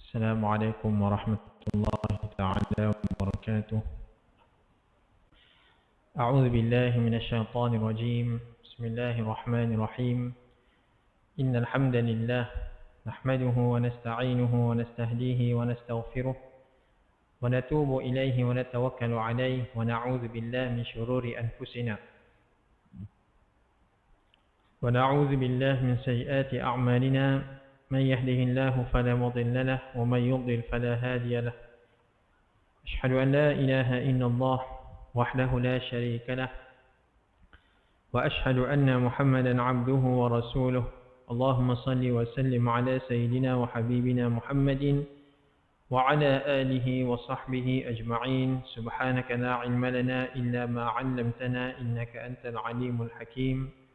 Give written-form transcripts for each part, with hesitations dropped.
السلام عليكم ورحمة الله تعالى وبركاته. أعوذ بالله من الشيطان الرجيم. بسم الله الرحمن الرحيم. إن الحمد لله نحمده ونستعينه ونستهديه ونستغفره ونتوب إليه ونتوكل عليه ونعوذ بالله من شرور أنفسنا ونعوذ بالله من سيئات أعمالنا. من يهده الله فلا مضل له ومن يضلل فلا هادي له. أشهد أن لا إله إلا الله وحده لا شريك له وأشهد أن محمدا عبده ورسوله. اللهم صل وسلم على سيدنا وحبيبنا محمد وعلى آله وصحبه أجمعين. سبحانك لا علم لنا إلا ما علمتنا إنك أنت العليم الحكيم.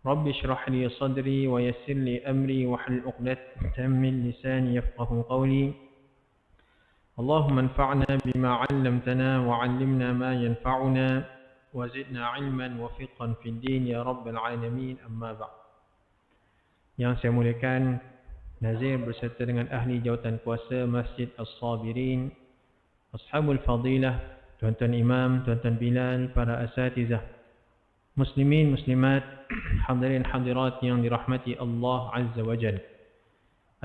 رب اشرح لي صدري ويسر لي أمري واحلل عقدة من لساني يفقهوا قولي. اللهم انفعنا بما علمتنا وعلمنا ما ينفعنا وزدنا علما وفقها في الدين يا رب العالمين. أما بعد. Yang saya muliakan, Nazir berserta dengan ahli jawatan kuasa Masjid As-Sabirin, Ashabul Fadilah, Tuan-Tuan Imam, Tuan-Tuan Bilal, para asatizah, Muslimin, Muslimat, hadirin hadirat yang dirahmati Allah Azza wa Jalla.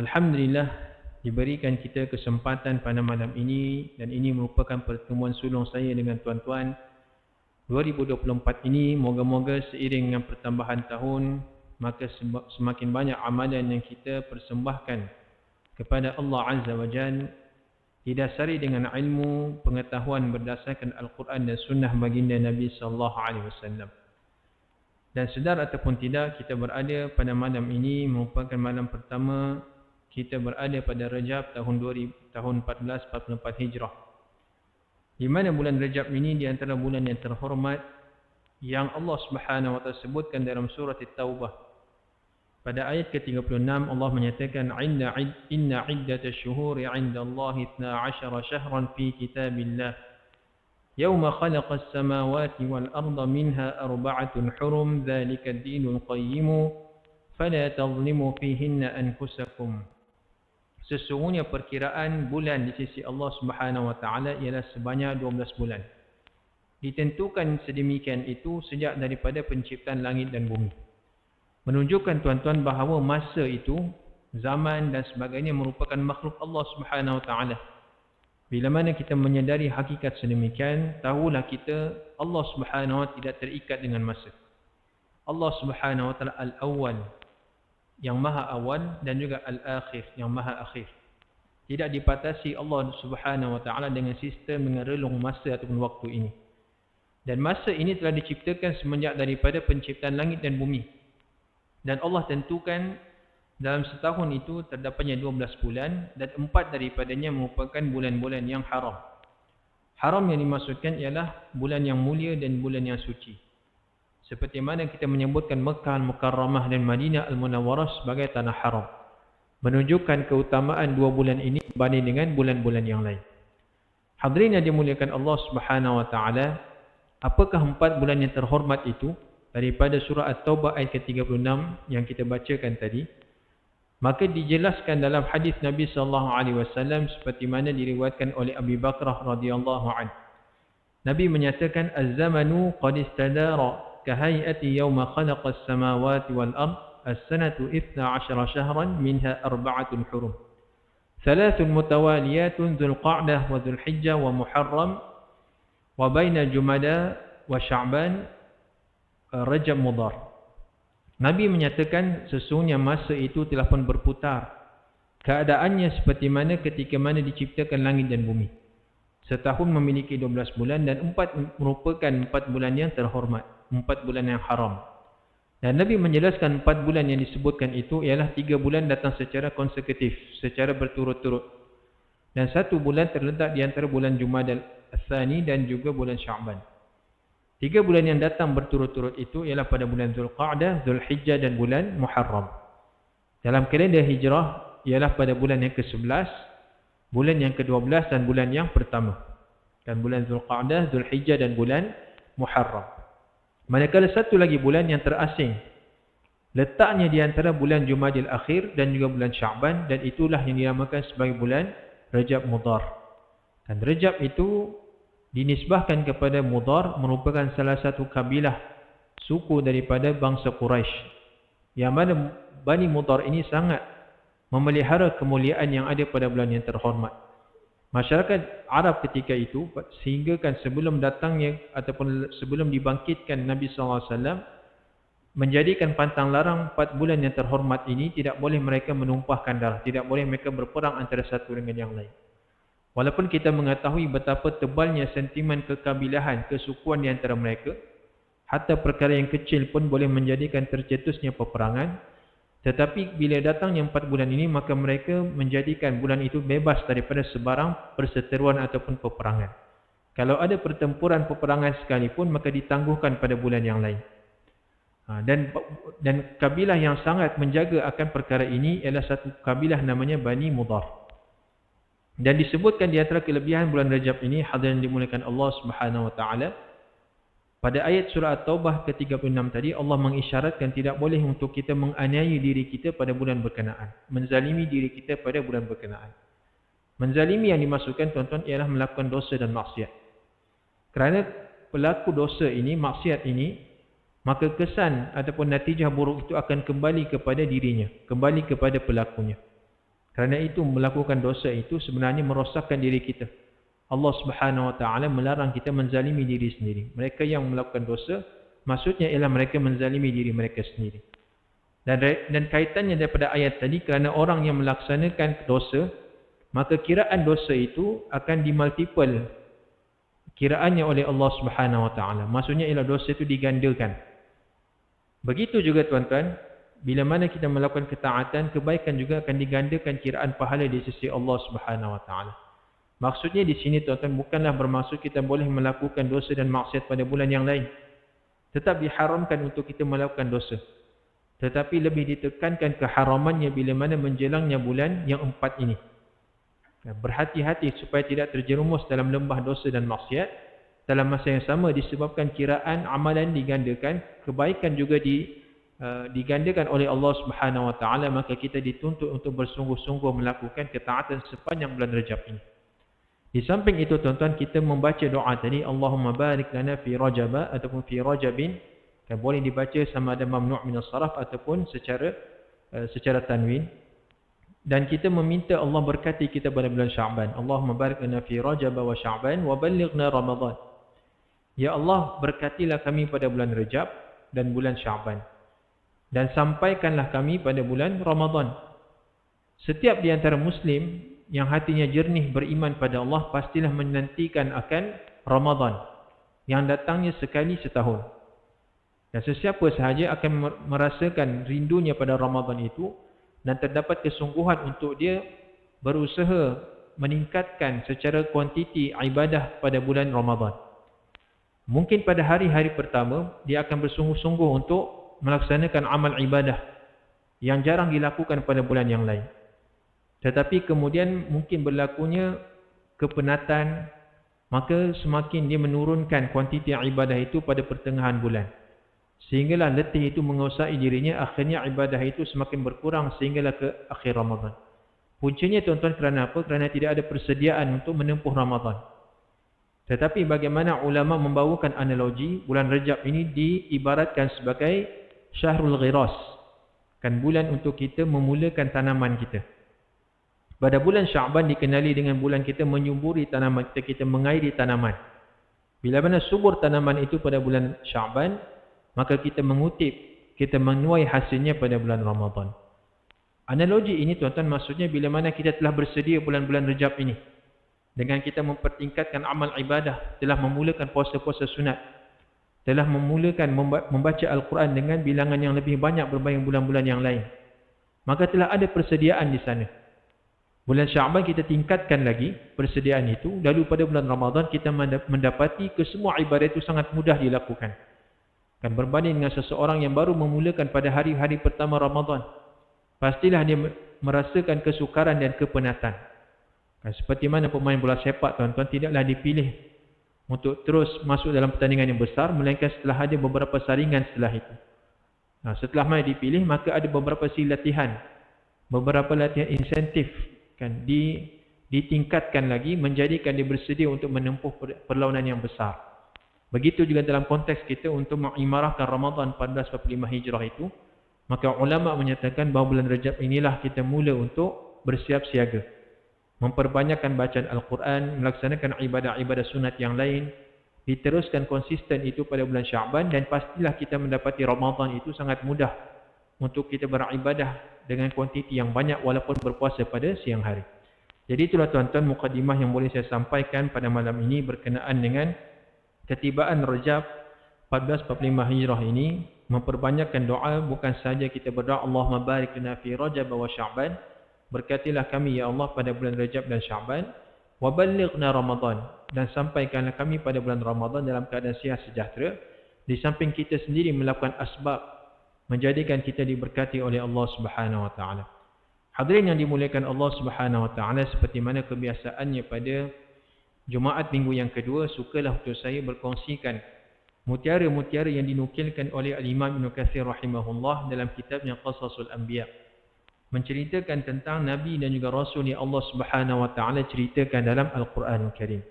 Alhamdulillah, diberikan kita kesempatan pada malam ini, dan ini merupakan pertemuan sulung saya dengan tuan-tuan 2024 ini. Moga-moga seiring dengan pertambahan tahun, maka semakin banyak amalan yang kita persembahkan kepada Allah Azza wa Jalla, didasari dengan ilmu, pengetahuan berdasarkan Al-Quran dan Sunnah baginda Nabi sallallahu alaihi wasallam. Dan sedar ataupun tidak, kita berada pada malam ini merupakan malam pertama kita berada pada Rajab tahun 1444 Hijrah. Di mana bulan Rajab ini di antara bulan yang terhormat yang Allah Subhanahu wa taala sebutkan dalam surah At-Taubah. Pada ayat ke-36 Allah menyatakan inna iddatash shuhuri 'inda Allah 12 shahran fi kitabillah يوم خلق السماوات والأرض منها 4 حرم ذلك الدين القيم فلا تظلموا فيهن أنفسكم. Sesungguhnya perkiraan bulan di sisi Allah Subhanahu wa taala ialah sebanyak 12 bulan. Ditentukan sedemikian itu sejak daripada penciptaan langit dan bumi. Menunjukkan tuan-tuan bahawa masa itu, zaman dan sebagainya merupakan makhluk Allah Subhanahu wa taala. Bila mana kita menyedari hakikat sedemikian, tahulah kita Allah Subhanahu wa taala tidak terikat dengan masa. Allah Subhanahu wa taala Al-Awwal, yang maha awal, dan juga Al-Akhir, yang maha akhir. Tidak dipatasi Allah Subhanahu wa taala dengan sistem, dengan relung masa ataupun waktu ini. Dan masa ini telah diciptakan semenjak daripada penciptaan langit dan bumi. Dan Allah tentukan dalam setahun itu terdapatnya 12 bulan, dan 4 daripadanya merupakan bulan-bulan yang haram. Haram yang dimaksudkan ialah bulan yang mulia dan bulan yang suci. Seperti mana kita menyebutkan Mekah Al-Mukarramah dan Madinah Al-Munawwarah sebagai tanah haram. Menunjukkan keutamaan 2 bulan ini berbanding dengan bulan-bulan yang lain. Hadirin yang dimuliakan Allah Subhanahu wa taala, apakah 4 bulan yang terhormat itu? Daripada surah At-Taubah ayat ke-36 yang kita bacakan tadi, maka dijelaskan dalam hadis Nabi sallallahu alaihi wasallam seperti mana diriwayatkan oleh Abu Bakrah radhiyallahu anhu. Nabi menyatakan az-zamanu qad istadara ka hay'ati yawma khalaqa as-samawati wal ard as-sanatu 12 shahran minha 4 hurum. 3 mutawaliyatun Dhul Qa'dah wa Dhul Hijjah wa Muharram wa baina Jumada wa Sya'ban Rajab Mudhar. Nabi menyatakan sesungguhnya masa itu telah pun berputar. Keadaannya seperti mana ketika mana diciptakan langit dan bumi. Setahun memiliki 12 bulan dan 4 merupakan 4 bulan yang terhormat, 4 bulan yang haram. Dan Nabi menjelaskan 4 bulan yang disebutkan itu ialah 3 bulan datang secara konsekutif, secara berturut-turut. Dan 1 bulan terletak di antara bulan Jumadal Ats-Tsani dan juga bulan Sya'ban. 3 bulan yang datang berturut-turut itu ialah pada bulan Dhul Qa'dah, Dhul Hijjah dan bulan Muharram. Dalam kalender hijrah ialah pada bulan yang ke-11, bulan yang ke-12 dan bulan yang pertama. Dan bulan Dhul Qa'dah, Dhul Hijjah dan bulan Muharram. Manakala satu lagi bulan yang terasing Letaknya di antara bulan Jumadil Akhir dan juga bulan Sya'ban, dan itulah yang dinamakan sebagai bulan Rajab Mudhar. Dan Rajab itu dinisbahkan kepada Mudhar, merupakan salah satu kabilah suku daripada bangsa Quraisy. Yang mana Bani Mudhar ini sangat memelihara kemuliaan yang ada pada bulan yang terhormat. Masyarakat Arab ketika itu, sehingga kan sebelum datangnya ataupun sebelum dibangkitkan Nabi SAW, menjadikan pantang larang 4 bulan yang terhormat ini tidak boleh mereka menumpahkan darah, tidak boleh mereka berperang antara satu dengan yang lain. Walaupun kita mengetahui betapa tebalnya sentimen kekabilahan, kesukuan di antara mereka, hatta perkara yang kecil pun boleh menjadikan tercetusnya peperangan, tetapi bila datangnya 4 bulan ini, maka mereka menjadikan bulan itu bebas daripada sebarang perseteruan ataupun peperangan. Kalau ada pertempuran peperangan sekalipun, maka ditangguhkan pada bulan yang lain. Dan kabilah yang sangat menjaga akan perkara ini ialah satu kabilah namanya Bani Mudhar. Dan disebutkan di antara kelebihan bulan Rajab ini, hadirin dimuliakan Allah Subhanahu wa taala, pada ayat surah At-Taubah ke-36 tadi, Allah mengisyaratkan tidak boleh untuk kita menganiaya diri kita pada bulan berkenaan, menzalimi diri kita pada bulan berkenaan. Menzalimi yang dimaksudkan, tuan-tuan, ialah melakukan dosa dan maksiat. Kerana pelaku dosa ini, maksiat ini, maka kesan ataupun natijah buruk itu akan kembali kepada dirinya, kembali kepada pelakunya. Kerana itu, melakukan dosa itu sebenarnya merosakkan diri kita. Allah Subhanahu wa taala melarang kita menzalimi diri sendiri. Mereka yang melakukan dosa, maksudnya ialah mereka menzalimi diri mereka sendiri. Dan kaitannya daripada ayat tadi, kerana orang yang melaksanakan dosa, maka kiraan dosa itu akan dimultiple kiraannya oleh Allah Subhanahu wa taala. Maksudnya ialah dosa itu digandakan. Begitu juga, tuan-tuan, bila mana kita melakukan ketaatan, kebaikan juga akan digandakan kiraan pahala di sisi Allah Subhanahu wa taala. Maksudnya di sini, tuan-tuan, bukanlah bermaksud kita boleh melakukan dosa dan maksiat pada bulan yang lain. Tetap diharamkan untuk kita melakukan dosa. Tetapi lebih ditekankan keharamannya bila mana menjelangnya bulan yang 4 ini. Berhati-hati supaya tidak terjerumus dalam lembah dosa dan maksiat. Dalam masa yang sama, disebabkan kiraan amalan digandakan, kebaikan juga digandakan oleh Allah Subhanahu wa taala, maka kita dituntut untuk bersungguh-sungguh melakukan ketaatan sepanjang bulan Rajab ini. Di samping itu, tuan-tuan, kita membaca doa tadi, Allahumma barik lana fi Rajab ataupun fi Rajabin, boleh dibaca sama ada mamnu' min as-sarf ataupun secara tanwin. Dan kita meminta Allah berkati kita pada bulan Sya'ban. Allahumma barik lana fi Rajab wa Sya'ban wa ballighna Ramadan. Ya Allah, berkatilah kami pada bulan Rajab dan bulan Sya'ban, dan sampaikanlah kami pada bulan Ramadan. Setiap di antara Muslim yang hatinya jernih beriman pada Allah, pastilah menantikan akan Ramadan yang datangnya sekali setahun. Dan sesiapa sahaja akan merasakan rindunya pada Ramadan itu, dan terdapat kesungguhan untuk dia berusaha meningkatkan secara kuantiti ibadah pada bulan Ramadan. Mungkin pada hari-hari pertama, dia akan bersungguh-sungguh untuk melaksanakan amal ibadah yang jarang dilakukan pada bulan yang lain. Tetapi kemudian mungkin berlakunya kepenatan, maka semakin dia menurunkan kuantiti ibadah itu pada pertengahan bulan. Sehinggalah letih itu menguasai dirinya, akhirnya ibadah itu semakin berkurang sehinggalah ke akhir Ramadan. Puncanya, tuan-tuan, kerana apa? Kerana tidak ada persediaan untuk menempuh Ramadan. Tetapi bagaimana ulama membawakan analogi, bulan Rajab ini diibaratkan sebagai Syahrul Ghiras, kan bulan untuk kita memulakan tanaman kita. Pada bulan Sya'ban dikenali dengan bulan kita menyuburi tanaman kita, kita mengairi tanaman. Bila mana subur tanaman itu pada bulan Sya'ban, maka kita mengutip, kita menuai hasilnya pada bulan Ramadan. Analogi ini, tuan-tuan, maksudnya bila mana kita telah bersedia bulan-bulan Rajab ini, dengan kita mempertingkatkan amal ibadah, telah memulakan puasa-puasa sunat, telah memulakan membaca Al-Quran dengan bilangan yang lebih banyak berbanding bulan-bulan yang lain, maka telah ada persediaan di sana. Bulan Sya'ban kita tingkatkan lagi persediaan itu, lalu pada bulan Ramadan kita mendapati kesemua ibadah itu sangat mudah dilakukan. Kan berbanding dengan seseorang yang baru memulakan pada hari-hari pertama Ramadan, pastilah dia merasakan kesukaran dan kepenatan. Seperti mana pemain bola sepak, tuan-tuan, tidaklah dipilih untuk terus masuk dalam pertandingan yang besar, melainkan setelah ada beberapa saringan setelah itu. Setelah mana dipilih, maka ada beberapa latihan, beberapa latihan insentif kan, ditingkatkan lagi, menjadikan dia bersedia untuk menempuh perlawanan yang besar. Begitu juga dalam konteks kita untuk mengimarahkan Ramadan 1445 Hijrah itu, maka ulama menyatakan bahawa bulan Rajab inilah kita mula untuk bersiap siaga, memperbanyakkan bacaan Al-Quran, melaksanakan ibadah-ibadah sunat yang lain, diteruskan konsisten itu pada bulan Sya'ban, dan pastilah kita mendapati Ramadan itu sangat mudah untuk kita beribadah dengan kuantiti yang banyak walaupun berpuasa pada siang hari. Jadi itulah tuan-tuan mukadimah yang boleh saya sampaikan pada malam ini berkenaan dengan ketibaan Rajab 1445 Hijrah ini. Memperbanyakkan doa, bukan sahaja kita berdoa Allahumma barik lana fi Rajab wa Sya'ban, berkatilah kami ya Allah pada bulan Rajab dan Sya'ban, wa ballighna Ramadan, dan sampaikanlah kami pada bulan Ramadan dalam keadaan sihat sejahtera. Di samping kita sendiri melakukan asbab menjadikan kita diberkati oleh Allah Subhanahu wa taala. Hadirin yang dimuliakan Allah Subhanahu wa taala, seperti mana kebiasaannya pada Jumaat minggu yang kedua, sukalah untuk saya berkongsikan mutiara-mutiara yang dinukilkan oleh Al-Imam Ibn Katsir rahimahullah dalam kitabnya Qasasul Anbiya, menceritakan tentang Nabi dan juga Rasul yang Allah Subhanahu wa taala ceritakan dalam Al-Quranul Karim.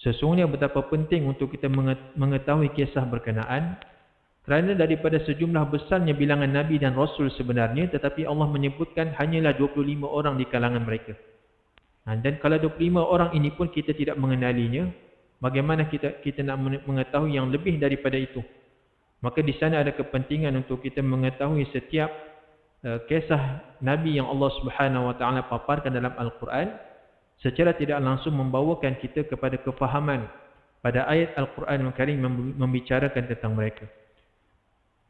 Sesungguhnya betapa penting untuk kita mengetahui kisah berkenaan, kerana daripada sejumlah besarnya bilangan Nabi dan Rasul sebenarnya, tetapi Allah menyebutkan hanyalah 25 orang di kalangan mereka. Dan kalau 25 orang ini pun kita tidak mengenalinya, bagaimana kita nak mengetahui yang lebih daripada itu? Maka di sana ada kepentingan untuk kita mengetahui setiap kisah Nabi yang Allah Subhanahu wa taala paparkan dalam Al-Quran, secara tidak langsung membawakan kita kepada kefahaman pada ayat Al-Quran Al Karim membicarakan tentang mereka.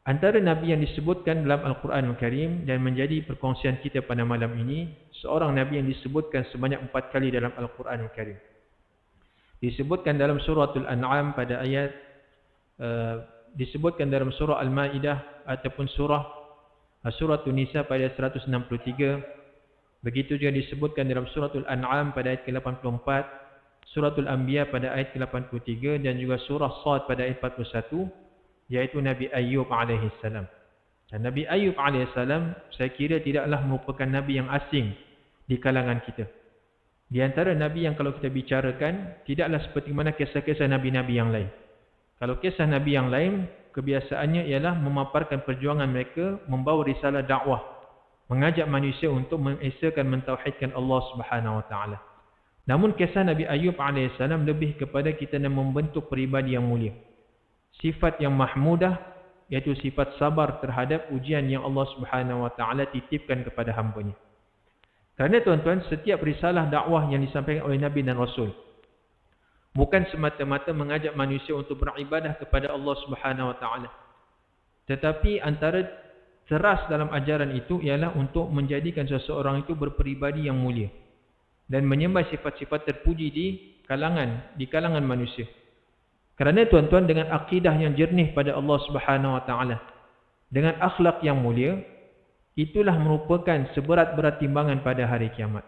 Antara Nabi yang disebutkan dalam Al-Quran Al Karim dan menjadi perkongsian kita pada malam ini, seorang Nabi yang disebutkan sebanyak 4 kali dalam Al-Quran Al Karim. Disebutkan dalam suratul An'am pada ayat, disebutkan dalam surah Al-Ma'idah ataupun Suratul Nisa pada ayat 163. Begitu juga disebutkan dalam suratul An'am pada ayat ke-84, suratul Anbiya pada ayat ke-83, dan juga surah Sad pada ayat 41, iaitu Nabi Ayyub alaihissalam. Dan Nabi Ayyub alaihissalam saya kira tidaklah merupakan Nabi yang asing di kalangan kita. Di antara Nabi yang kalau kita bicarakan, tidaklah seperti mana kisah-kisah Nabi-Nabi yang lain. Kalau kisah Nabi yang lain, kebiasaannya ialah memaparkan perjuangan mereka, membawa risalah dakwah, mengajak manusia untuk mengesahkan, mentauhidkan Allah Subhanahu wa taala. Namun kisah Nabi Ayyub alaihissalam lebih kepada kita nak membentuk peribadi yang mulia. Sifat yang mahmudah, iaitu sifat sabar terhadap ujian yang Allah Subhanahu wa taala titipkan kepada hamba-Nya. Kerana tuan-tuan, setiap risalah dakwah yang disampaikan oleh Nabi dan Rasul bukan semata-mata mengajak manusia untuk beribadah kepada Allah Subhanahu wa taala. Tetapi antara teras dalam ajaran itu ialah untuk menjadikan seseorang itu berperibadi yang mulia dan menyembah sifat-sifat terpuji di kalangan manusia. Kerana tuan-tuan, dengan akidah yang jernih pada Allah Subhanahu wa taala, dengan akhlak yang mulia, itulah merupakan seberat-berat timbangan pada hari kiamat.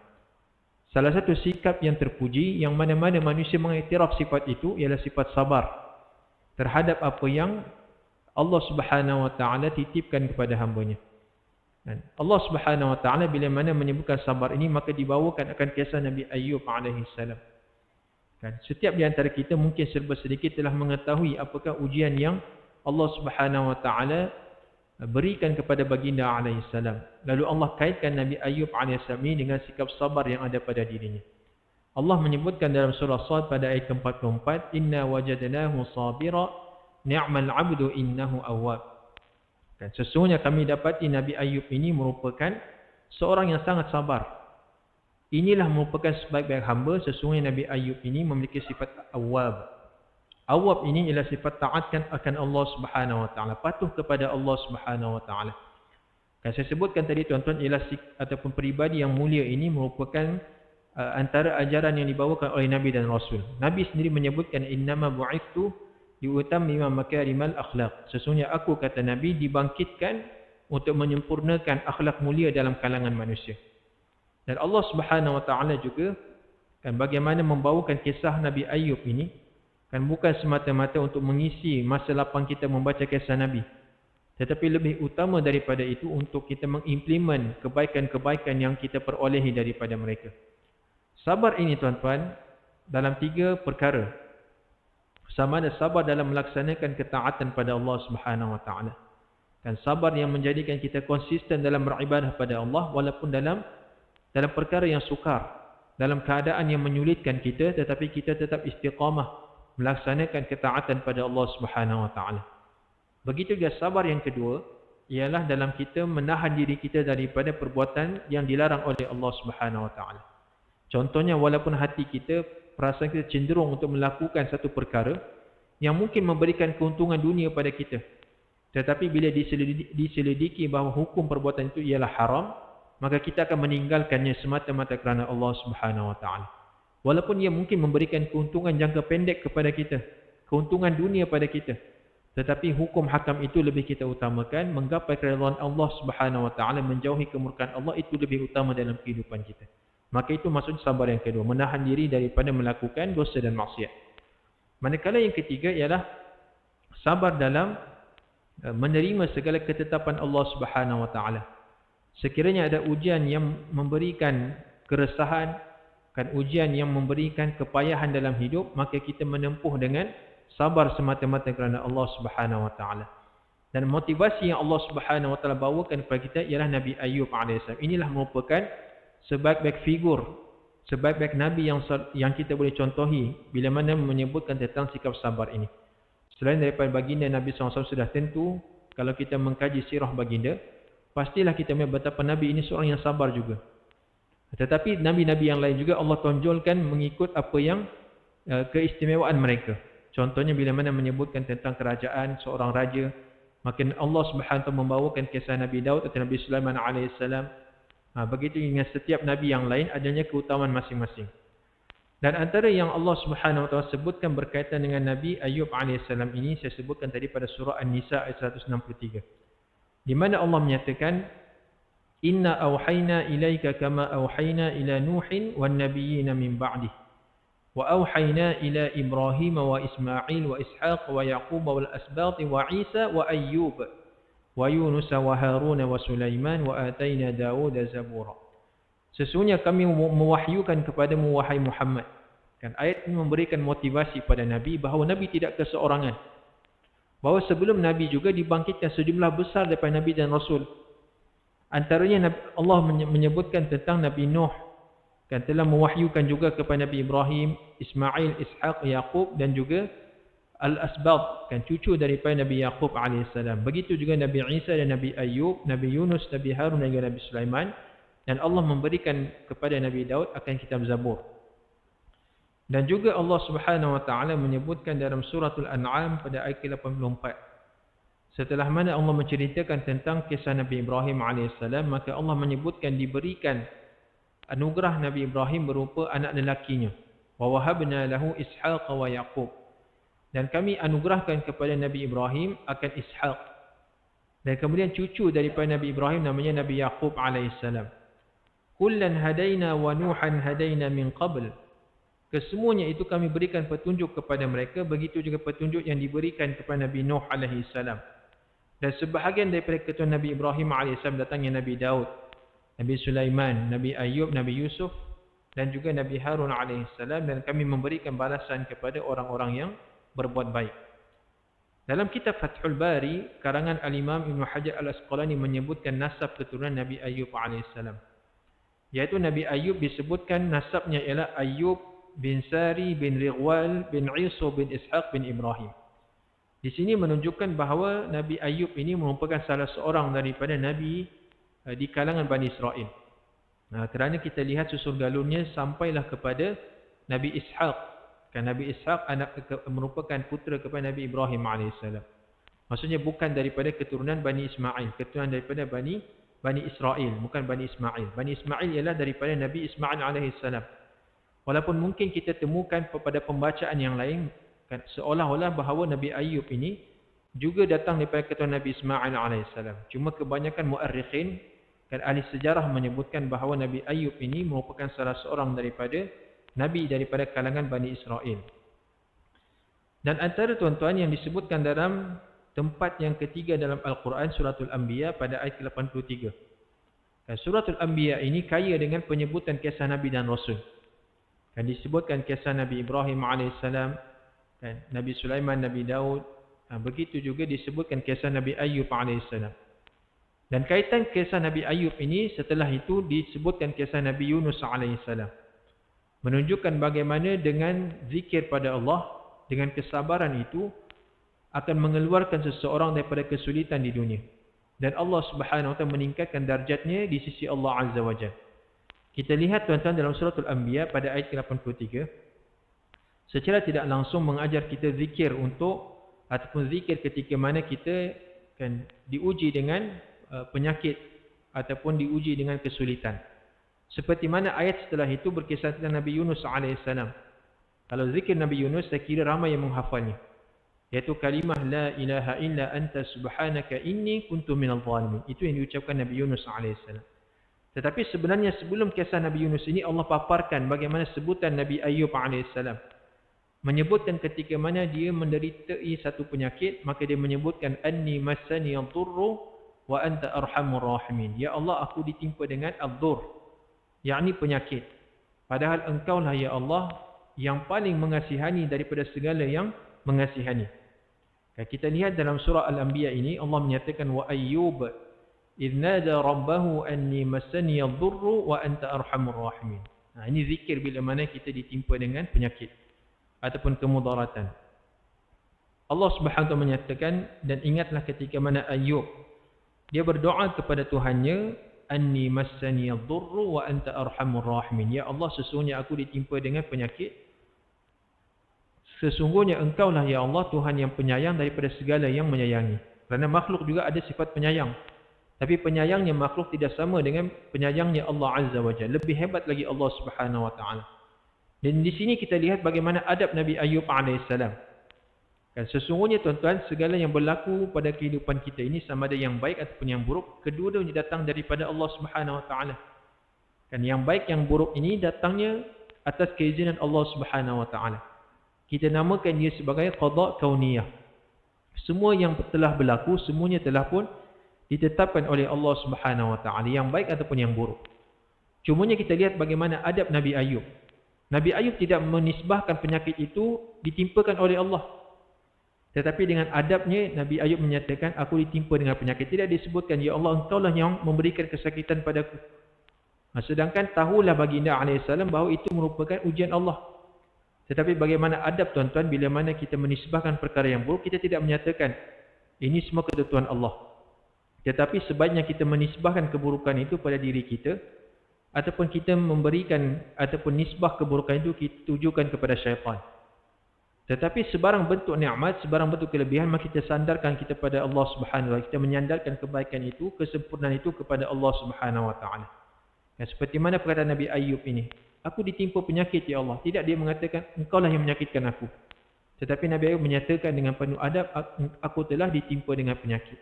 Salah satu sikap yang terpuji yang mana-mana manusia mengiktiraf sifat itu ialah sifat sabar terhadap apa yang Allah Subhanahu wa taala titipkan kepada hamba-Nya. Dan Allah Subhanahu wa taala bila mana menyebutkan sabar ini, maka dibawakan akan kisah Nabi Ayyub alaihissalam. Kan, setiap di antara kita mungkin serba sedikit telah mengetahui apakah ujian yang Allah Subhanahu wa taala berikan kepada baginda alaihissalam. Lalu Allah kaitkan Nabi Ayyub alaihissalam ini dengan sikap sabar yang ada pada dirinya. Allah menyebutkan dalam surah Sad pada ayat ke-44, inna wajadnahu sabira ni'mal 'abdu innahu awwab. Dan sesungguhnya kami dapati Nabi Ayyub ini merupakan seorang yang sangat sabar. Inilah merupakan sebaik-baik hamba. Sesungguhnya Nabi Ayyub ini memiliki sifat awwab. Awwab ini ialah sifat taatkan akan Allah Subhanahu wa taala, patuh kepada Allah Subhanahu wa taala. Kan saya sebutkan tadi tuan-tuan, ialah ataupun peribadi yang mulia ini merupakan antara ajaran yang dibawakan oleh Nabi dan Rasul. Nabi sendiri menyebutkan innama bu'ithtu liutammima makarimal akhlaq. Sesungguhnya aku, kata Nabi, dibangkitkan untuk menyempurnakan akhlak mulia dalam kalangan manusia. Dan Allah Subhanahu wa taala juga kan bagaimana membawakan kisah Nabi Ayyub ini, kan bukan semata-mata untuk mengisi masa lapang kita membaca kisah Nabi, Tetapi lebih utama daripada itu untuk kita mengimplement kebaikan-kebaikan yang kita perolehi daripada mereka. Sabar ini tuan-tuan dalam 3 perkara. Sama ada sabar dalam melaksanakan ketaatan pada Allah Subhanahu Wa Taala. Dan sabar yang menjadikan kita konsisten dalam beribadah pada Allah walaupun dalam perkara yang sukar, dalam keadaan yang menyulitkan kita, tetapi kita tetap istiqamah melaksanakan ketaatan pada Allah Subhanahu Wa Taala. Begitu juga sabar yang kedua ialah dalam kita menahan diri kita daripada perbuatan yang dilarang oleh Allah Subhanahu Wa Taala. Contohnya, walaupun hati kita, perasaan kita cenderung untuk melakukan satu perkara yang mungkin memberikan keuntungan dunia pada kita, tetapi bila diselidiki bahawa hukum perbuatan itu ialah haram, maka kita akan meninggalkannya semata-mata kerana Allah Subhanahu Wa Taala. Walaupun ia mungkin memberikan keuntungan jangka pendek kepada kita, keuntungan dunia pada kita, tetapi hukum hakam itu lebih kita utamakan. Menggapai keridhaan Allah Subhanahu Wa Taala, menjauhi kemurkaan Allah, itu lebih utama dalam kehidupan kita. Maka itu maksud sabar yang kedua, menahan diri daripada melakukan dosa dan maksiat. Manakala yang ketiga ialah sabar dalam menerima segala ketetapan Allah Subhanahu Wa Taala. Sekiranya ada ujian yang memberikan keresahan, ujian yang memberikan kepayahan dalam hidup, maka kita menempuh dengan sabar semata-mata kerana Allah Subhanahu Wa Taala. Dan motivasi yang Allah Subhanahu Wa Taala bawakan kepada kita ialah Nabi Ayub AS. Inilah merupakan sebaik-baik figur, sebaik-baik Nabi yang kita boleh contohi bila mana menyebutkan tentang sikap sabar ini. Selain daripada baginda Nabi SAW, sudah tentu kalau kita mengkaji sirah baginda, pastilah kita melihat betapa Nabi ini seorang yang sabar juga. Tetapi Nabi-Nabi yang lain juga Allah tonjolkan mengikut apa yang keistimewaan mereka. Contohnya bila mana menyebutkan tentang kerajaan seorang raja, maka Allah Subhanahu Wa Taala membawakan kisah Nabi Daud atau Nabi Sulaiman AS. Begitu dengan setiap Nabi yang lain adanya keutamaan masing-masing. Dan antara yang Allah Subhanahu Wa Taala sebutkan berkaitan dengan Nabi Ayub AS ini, saya sebutkan tadi pada surah An-Nisa ayat 163. Di mana Allah menyatakan, Inna awhayna ilaika kama awhayna ila Nuhin wan nabiyyina min ba'dih. Wa awhayna ila Ibrahim wa Ismail wa Ishaq wa Yaqub wal asbat wa Isa wa Ayyub wa Yunus wa Harun wa Sulaiman wa atayna Daud zabura. Sesungguhnya kami mewahyukan kepadamu wahai Muhammad. Kan ayat ini memberikan motivasi pada Nabi bahawa Nabi tidak keseorangan. Bahawa sebelum Nabi juga dibangkitkan sejumlah besar daripada Nabi dan Rasul. Antaranya Allah menyebutkan tentang Nabi Nuh, kan telah mewahyukan juga kepada Nabi Ibrahim, Ismail, Ishaq, Yaqub dan juga Al-Asbab, kan cucu daripada Nabi Yaqub AS. Begitu juga Nabi Isa dan Nabi Ayub, Nabi Yunus, Nabi Harun dan Nabi Sulaiman. Dan Allah memberikan kepada Nabi Daud akan kitab Zabur. Dan juga Allah Subhanahu Wa Taala menyebutkan dalam suratul An'am pada ayat 84. Setelah mana Allah menceritakan tentang kisah Nabi Ibrahim AS, maka Allah menyebutkan diberikan anugerah Nabi Ibrahim berupa anak lelakinya. Wa wahabna lahu Ishaq wa Yaqub. Dan kami anugerahkan kepada Nabi Ibrahim akan Ishaq. Dan kemudian cucu daripada Nabi Ibrahim namanya Nabi Yaqub AS. Kullan hadaina wa Nuhan hadaina min qabl. Kesemuanya itu kami berikan petunjuk kepada mereka, begitu juga petunjuk yang diberikan kepada Nabi Nuh AS. Dan sebahagian daripada keturunan Nabi Ibrahim AS datangnya Nabi Daud, Nabi Sulaiman, Nabi Ayub, Nabi Yusuf dan juga Nabi Harun AS. Dan kami memberikan balasan kepada orang-orang yang berbuat baik. Dalam kitab Fathul Bari, karangan Al-Imam Ibn Hajar Al-Asqalani menyebutkan nasab keturunan Nabi Ayub AS. Iaitu Nabi Ayub disebutkan nasabnya ialah Ayub bin Sari bin Righwal bin Isa bin Ishaq bin Ibrahim. Di sini menunjukkan bahawa Nabi Ayub ini merupakan salah seorang daripada Nabi di kalangan Bani Israel. Kerana kita lihat susul galurnya sampailah kepada Nabi Ishaq. Kan Nabi Ishaq merupakan putera kepada Nabi Ibrahim AS. Maksudnya bukan daripada keturunan Bani Ismail, keturunan daripada Bani Israel, bukan Bani Ismail. Bani Ismail ialah daripada Nabi Ismail AS. Walaupun mungkin kita temukan pada pembacaan yang lain, kan, seolah-olah bahawa Nabi Ayub ini juga datang daripada keturunan Nabi Ismail AS. Cuma kebanyakan muarrikhin, kan, ahli sejarah menyebutkan bahawa Nabi Ayub ini merupakan salah seorang daripada Nabi daripada kalangan Bani Israel. Dan antara tuan-tuan yang disebutkan dalam tempat yang ketiga dalam Al-Quran, Suratul Anbiya pada ayat 83. Suratul Anbiya ini kaya dengan penyebutan kisah Nabi dan Rasul. Disebutkan kisah Nabi Ibrahim AS, Nabi Sulaiman, Nabi Daud. Begitu juga disebutkan kisah Nabi Ayub AS. Dan kaitan kisah Nabi Ayub ini, setelah itu disebutkan kisah Nabi Yunus AS. Menunjukkan bagaimana dengan zikir pada Allah, dengan kesabaran itu, akan mengeluarkan seseorang daripada kesulitan di dunia. Dan Allah Subhanahu Wa Taala meningkatkan darjatnya di sisi Allah Azza wa Jalla. Kita lihat tuan-tuan dalam Suratul Anbiya pada ayat 83. Secara tidak langsung mengajar kita zikir ataupun zikir ketika mana kita kan diuji dengan penyakit ataupun diuji dengan kesulitan. Seperti mana ayat setelah itu berkisah tentang Nabi Yunus AS. Kalau zikir Nabi Yunus, saya kira ramai yang menghafalnya. Yaitu kalimah la ilaha illa anta subhanaka inni kuntu minal zalimin. Itu yang diucapkan Nabi Yunus AS. Tetapi sebenarnya sebelum kisah Nabi Yunus ini, Allah paparkan bagaimana sebutan Nabi Ayub AS. Menyebutkan ketika mana dia menderitai satu penyakit, maka dia menyebutkan anni massani ad-durru wa anta arhamur rahimin. Ya Allah, aku ditimpa dengan ad-dur, yakni penyakit. Padahal engkaulah ya Allah yang paling mengasihani daripada segala yang mengasihani. Kita lihat dalam surah Al-Anbiya ini, Allah menyatakan wa ayyub idh nada rabbahu anni massani ad-durru wa anta arhamur rahimin. Ini zikir bila mana kita ditimpa dengan penyakit ataupun kemudaratan. Allah Subhanahu Wa Taala menyatakan, dan ingatlah ketika mana Ayub dia berdoa kepada Tuhannya, anni massani ad-durru wa anta arhamur rahimin. Ya Allah, sesungguhnya aku ditimpa dengan penyakit. Sesungguhnya engkaulah ya Allah Tuhan yang penyayang daripada segala yang menyayangi. Kerana makhluk juga ada sifat penyayang. Tapi penyayangnya makhluk tidak sama dengan penyayangnya Allah Azza wa Jalla. Lebih hebat lagi Allah Subhanahu Wa Taala. Dan di sini kita lihat bagaimana adab Nabi Ayub AS. Sesungguhnya tuan-tuan, segala yang berlaku pada kehidupan kita ini, sama ada yang baik ataupun yang buruk, kedua-duanya datang daripada Allah Subhanahu Wa Taala. Yang baik yang buruk ini datangnya atas keizinan Allah Subhanahu Wa Taala. Kita namakan dia sebagai qada kauniyah. Semua yang telah berlaku, semuanya telah pun ditetapkan oleh Allah Subhanahu Wa Taala, yang baik ataupun yang buruk. Cumanya kita lihat bagaimana adab Nabi Ayub. Nabi Ayub tidak menisbahkan penyakit itu ditimpakan oleh Allah. Tetapi dengan adabnya, Nabi Ayub menyatakan, aku ditimpa dengan penyakit. Tidak disebutkan, ya Allah, engkaulah yang memberikan kesakitan padaku. Sedangkan tahulah baginda AS bahawa itu merupakan ujian Allah. Tetapi bagaimana adab tuan-tuan, bila mana kita menisbahkan perkara yang buruk, kita tidak menyatakan ini semua ketentuan Allah. Tetapi sebaiknya kita menisbahkan keburukan itu pada diri kita, ataupun kita memberikan ataupun nisbah keburukan itu kita tujukan kepada syaitan. Tetapi sebarang bentuk nikmat, sebarang bentuk kelebihan, maka kita sandarkan kita pada Allah Subhanahu Wa Taala. Kita menyandarkan kebaikan itu, kesempurnaan itu kepada Allah Subhanahu Wa Taala. Seperti mana perkataan Nabi Ayub ini, aku ditimpa penyakit ya Allah. Tidak dia mengatakan engkaulah yang menyakitkan aku. Tetapi Nabi Ayub menyatakan dengan penuh adab, aku telah ditimpa dengan penyakit.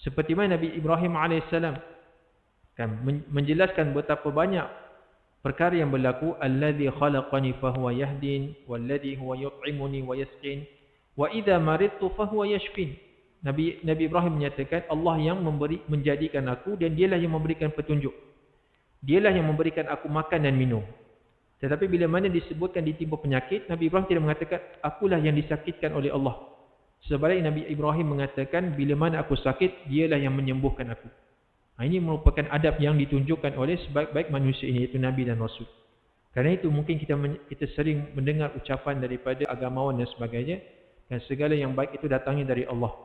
Seperti mana Nabi Ibrahim AS menjelaskan betapa banyak perkara yang berlaku, allazi khalaqani fahuwa yahdin wallazi huwa yut'imuni wa yasqin wa idza maridtu fahuwa yashfin. Nabi Ibrahim menyatakan Allah yang menjadikan aku dan dialah yang memberikan petunjuk. Dialah yang memberikan aku makan dan minum. Tetapi bila mana disebutkan ditimpa penyakit, Nabi Ibrahim tidak mengatakan akulah yang disakitkan oleh Allah. Sebaliknya Nabi Ibrahim mengatakan bila mana aku sakit, dialah yang menyembuhkan aku. Ini merupakan adab yang ditunjukkan oleh sebaik-baik manusia ini, iaitu Nabi dan Rasul. Kerana itu mungkin kita sering mendengar ucapan daripada agamawan dan sebagainya, dan segala yang baik itu datangnya dari Allah.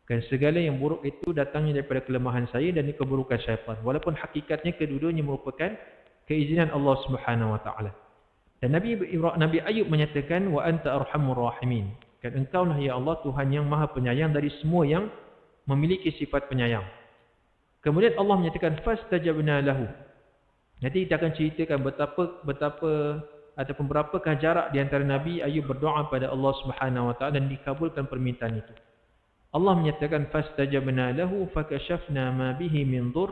Dan segala yang buruk itu datangnya daripada kelemahan saya dan keburukan syaitan. Walaupun hakikatnya kedua-duanya merupakan keizinan Allah Subhanahu Wa Taala. Dan Nabi Ayub menyatakan wa anta arhamur rahimin. Dan engkaulah ya Allah Tuhan yang Maha Penyayang dari semua yang memiliki sifat penyayang. Kemudian Allah menyatakan fastajabna lahu. Nanti kita akan ceritakan betapa ataupun berapakah jarak di antara Nabi Ayub berdoa pada Allah Subhanahu Wa Taala dan dikabulkan permintaan itu. Allah menyatakan fastajabna lahu fakashafna ma bihi min dhurr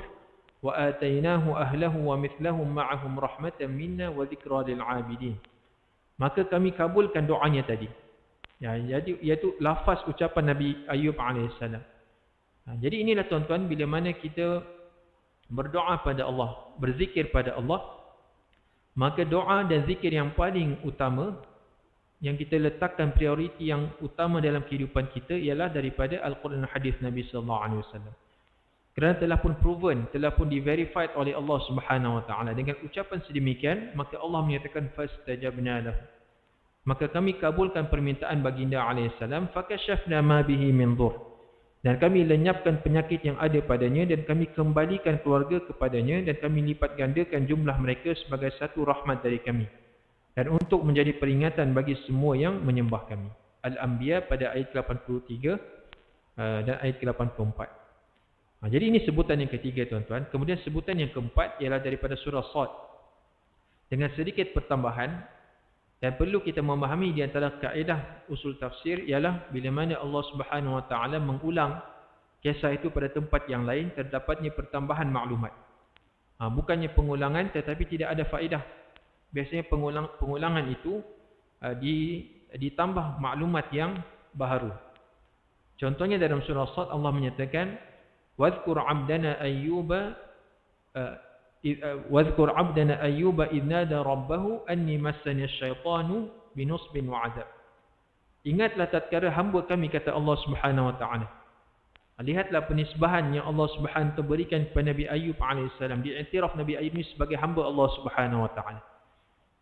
wa atainahu ahlahu wa mithlahum ma'ahum rahmatan minna wa dhikra lil 'abidin. Maka kami kabulkan doanya tadi. Ya, jadi iaitu lafaz ucapan Nabi Ayub alaihissalam. Jadi inilah tuan-tuan, bila mana kita berdoa pada Allah, berzikir pada Allah, maka doa dan zikir yang paling utama yang kita letakkan prioriti yang utama dalam kehidupan kita ialah daripada Al-Quran dan hadis Nabi sallallahu alaihi wasallam. Kerana telah pun proven, telah pun di-verified oleh Allah Subhanahu wa taala dengan ucapan sedemikian, maka Allah menyatakan fastajabna lahu. Maka kami kabulkan permintaan baginda alaihi salam, fakashafna ma bihi min dhur. Dan kami lenyapkan penyakit yang ada padanya dan kami kembalikan keluarga kepadanya dan kami lipat gandakan jumlah mereka sebagai satu rahmat dari kami. Dan untuk menjadi peringatan bagi semua yang menyembah kami. Al-Anbiya pada ayat 83 dan ayat 84. Jadi ini sebutan yang ketiga tuan-tuan. Kemudian sebutan yang keempat ialah daripada surah Sad. Dengan sedikit pertambahan, dan perlu kita memahami di antara kaedah usul tafsir ialah bila mana Allah Subhanahu wa taala mengulang kisah itu pada tempat yang lain, terdapatnya pertambahan maklumat. Bukannya pengulangan tetapi tidak ada faedah. Biasanya pengulangan itu ditambah maklumat yang baharu. Contohnya dalam surah Sad Allah menyatakan wadhkur 'abdana ayyuba wadhkur 'abdana ayyuba idh nada rabbahu anni massani asyaitanu binusbin wa 'adzab. Ingatlah tatkala hamba kami, kata Allah Subhanahu wa taala. Lihatlah penisbahan yang Allah Subhanahu wa taala berikan kepada Nabi Ayub alaihissalam. Diiktiraf Nabi Ayub ini sebagai hamba Allah Subhanahu wa taala.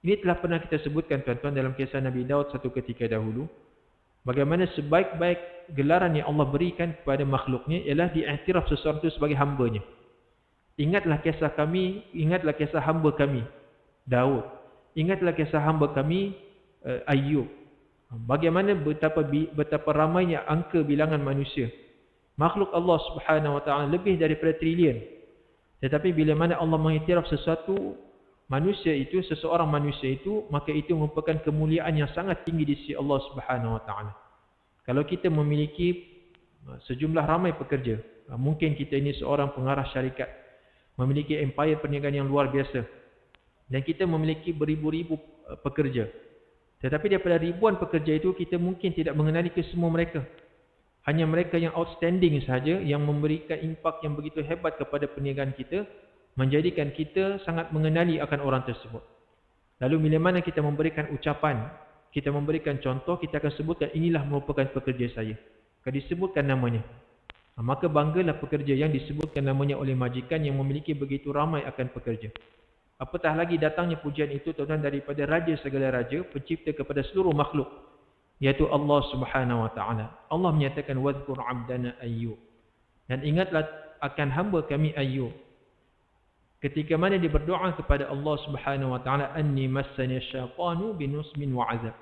Ini telah pernah kita sebutkan tuan-tuan dalam kisah Nabi Daud satu ketika dahulu. Bagaimana sebaik-baik gelaran yang Allah berikan kepada makhluknya ialah diiktiraf seseorang itu sebagai hambanya. Ingatlah kisah kami, ingatlah kisah hamba kami Daud. Ingatlah kisah hamba kami Ayub. Bagaimana betapa ramainya angka bilangan manusia. Makhluk Allah Subhanahu wa taala lebih daripada trilion. Tetapi bila mana Allah mengiktiraf sesuatu manusia itu, seseorang manusia itu, maka itu merupakan kemuliaan yang sangat tinggi di sisi Allah Subhanahu wa taala. Kalau kita memiliki sejumlah ramai pekerja, mungkin kita ini seorang pengarah syarikat, memiliki empire perniagaan yang luar biasa, dan kita memiliki beribu-ribu pekerja. Tetapi daripada ribuan pekerja itu, kita mungkin tidak mengenali kesemua mereka. Hanya mereka yang outstanding sahaja yang memberikan impak yang begitu hebat kepada perniagaan kita, menjadikan kita sangat mengenali akan orang tersebut. Lalu bila mana kita memberikan ucapan, kita memberikan contoh, kita akan sebutkan inilah merupakan pekerja saya. Akan disebutkan namanya. Maka banggalah pekerja yang disebutkan namanya oleh majikan yang memiliki begitu ramai akan pekerja. Apatah lagi datangnya pujian itu tuan-tuan daripada Raja segala Raja, pencipta kepada seluruh makhluk, iaitu Allah Subhanahu wa taala. Allah menyatakan wadhkur 'abdana Ayyub. Dan ingatlah akan hamba kami Ayyub. Ketika mana dia berdoa kepada Allah Subhanahu wa taala, anni massani asyaitanu binusbin wa 'adzab.